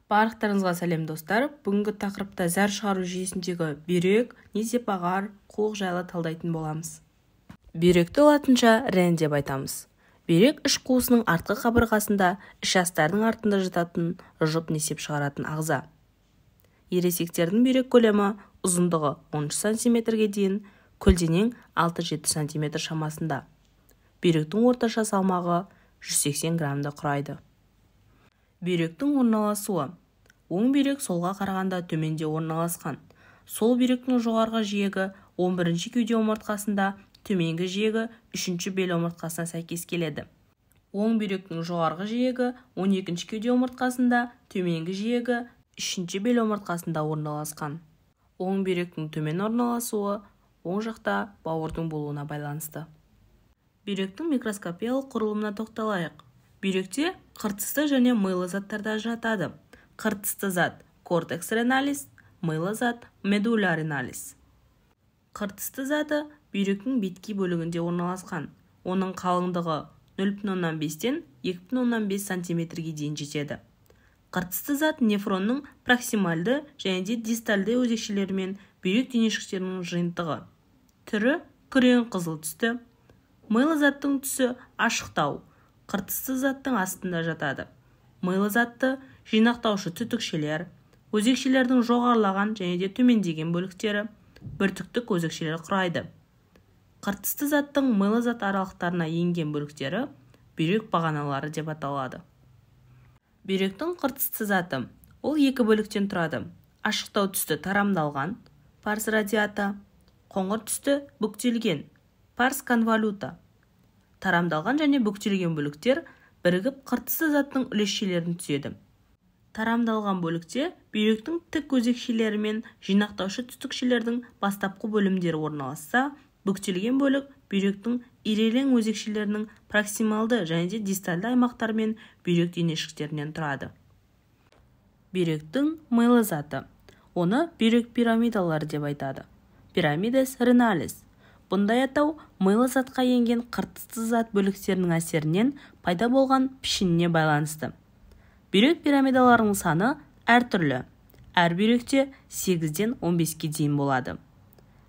Барлықтарыңызға сәлем достар. Бүгінгі тақырыпта зәр шығару жүйесіндегі бүйрек, несепағар, қуық жайлы талдайтын боламыз. Бүйректі латынша рен деп айтамыз. Бүйрек іш қуысының артқы қабырғасында ішастардың артында жататын жұп несеп шығаратын ағза. Ересектердің бүйрек көлемі ұзындығы 13 см-ге дейін, көлденең 6-7 см шамасында. Бүйректің орташа салмағы 180 граммды құрайды. Бүйректің орналасуы. Оң бүйрек солға қарағанда төменде орналасқан. Сол бүйректің жоғарғы жиегі 11-ші кеуде омыртқасында, төменгі жиегі 3-ші бел омыртқасына сәйкес келеді. Оң бүйректің жоғарғы жиегі 12-ші кеуде омыртқасында, төменгі жиегі 3-ші бел омыртқасында орналасқан. Оң бүйректің төмен орналасуы оң жақта бауырдың болуына байланысты. Бүйректің микроскопиялық құрылымына тоқталайық. Бүйректе қыртысты және майлы заттарда жатады. Қыртысты зат кортекс реналис, майлы зат медула реналис. Қыртысты заты бүйректің беткей бөлігінде орналасқан. Оның қалыңдығы 0,5-тен 2,5 см-ге дейін жетеді. Қыртысты зат нефронның проксимальды және де дистальды өзекшелерімен бүйрек денешіктерінің жиынтығы. Түрі күрең қызыл түсті. Майлы заттың түсі ашықтау. Қыртысты заттың астында жатады. Майлы затты жинақтаушы түтікшелер, өзекшелердің жоғарылаған және де төмендеген бөліктері, бүртіктік өзекшелер құрайды. Қыртысты заттың майлы зат аралықтарына енген бөліктері бүйрек бағаналары деп аталады. Бүйректің қыртысты заты ол екі бөліктен тұрады. Ашықтау түсті тарамдалған, парс радиата, қоңыр түсті бүктелген, парс конволюта. Тарамдалған және бүктелген бөліктер бірігіп қыртысты заттың үлесшелерін түседі. Тарамдалған бөлікте бүйректің тік өзекшелері мен жинақтаушы түтікшелердің бастапқы бөлімдері орналасса, бүктелген бөлік бүйректің ирелең өзекшелерінің проксималды және де дистальды аймақтарымен бүйрек денешіктерінен тұрады. Бүйректің майлы заты. Оны бүйрек пирамидалары деп айтады. Пирамидес реналис. Бұндай атау майлы затқа енген қыртысты зат бөліктерінің әсерінен пайда болған пішініне байланысты. Бүйрек пирамидаларының саны әртүрлі. Әр бүйректе 8-ден 15-ке дейін болады.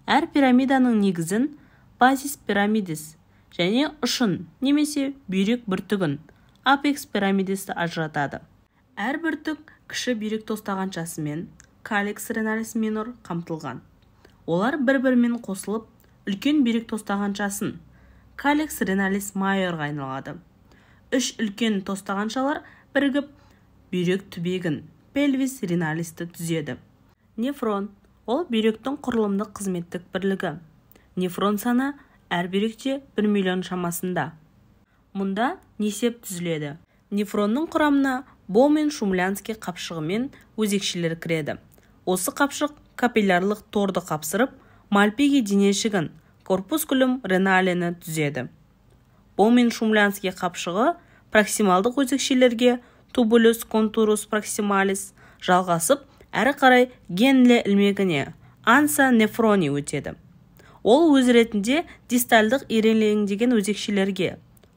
Әр пирамиданың негізін базис пирамидес және ұшын немесе бүйрек бүртігін апекс пирамидесті ажыратады. Әр бүртік кіші бүйрек тостағаншасымен каликс реналис минор қамтылған. Олар бір-бірімен қосылып, үлкен бүйрек тостағаншасын каликс реналис майорға айналады. Үш үлкен тостағаншалар бірігіп бүйрек түбегін пельвис реналисті түзеді. Нефрон ол бүйректің құрылымдық қызметтік бірлігі. Нефрон саны әр бүйректе 1 миллион шамасында. Мұнда несеп түзіледі. Нефронның құрамына Боумен-Шумлянский қапшығы мен өзекшелер кіреді. Осы қапшық капиллярлық торды қапсырып, мальпиги денешігін корпускулум реналені түзеді. Боумен-Шумлянский қапшығы проксималдық өзекшелерге тубулюс контурус проксималис жалғасып, әрі қарай генле ілмегіне анса нефрони өтеді. Ол өз ретінде дистальдық ирелеңдеген өзекшелерге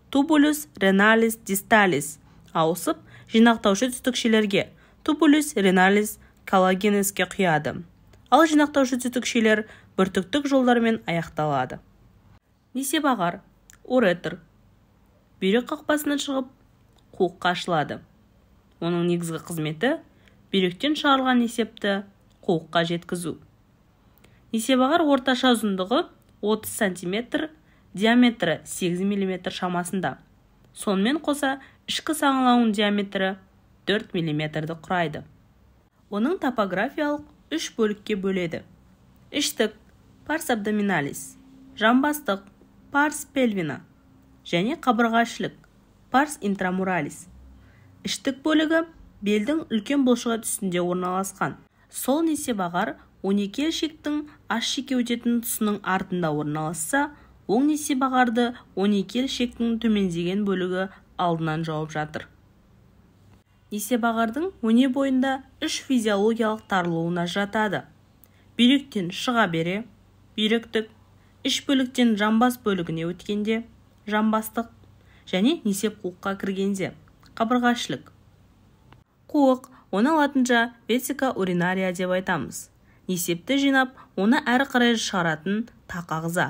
тубулюс реналис дисталис ауысып, жинақтаушы түтікшелерге тубулюс реналис коллагенеске құяды. Ал жинақтаушы түтікшелер бүртіктік жолдармен аяқталады. Несепағар, уретр. Бүйрек қақпасынан шығып, қуыққа ашылады. Оның негізгі қызметі бүйректен шығарылған несепті қуыққа жеткізу. Несепағар орташа ұзындығы 30 см, диаметрі 8 мм шамасында. Сонымен қоса ішкі саңылауының диаметрі 4 мм-ді құрайды. Оның топографиялық 3 бөлікке бөледі. Іштік, парс абдоминалис, жамбастық, парс пельвина және қабырғашілік, парс интрамуралис. Іштік бөлігі белдің үлкен бұлшығы үстінде орналасқан. Сол несепағар 12 шектің аш шеке өтетін тұсының артында орналасса, оң несепағарды 12 шектің төмендеген бөлігі алдынан жауып жатыр. Несепағардың өне бойында 3 физиологиялық тарылуына жатады. Бүйректен шыға бере, бүйректік, іш бөліктен жамбас бөлігіне өткенде, жамбастық және несеп қуыққа кіргенде, қабырғашілік. Қуық Оны латынша весика уринария деп айтамыз. Несепті жинап, оны әрі қарай шығаратын тақ ағза.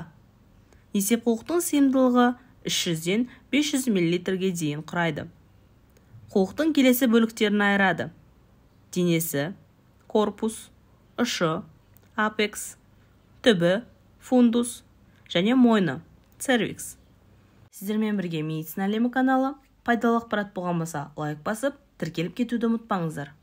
Несеп қуықтың сыйымдылығы 300-ден 500 мл-ге дейін құрайды. Қуықтың келесі бөліктерін айырады: денесі, корпус, ұшы, апекс, түбі, фундус және мойны, цервикс. Сіздермен бірге медицина әлемі каналы. Пайдалы ақпарат болған болса, лайк басып, тіркеліп кетуді ұмытпаңыздар.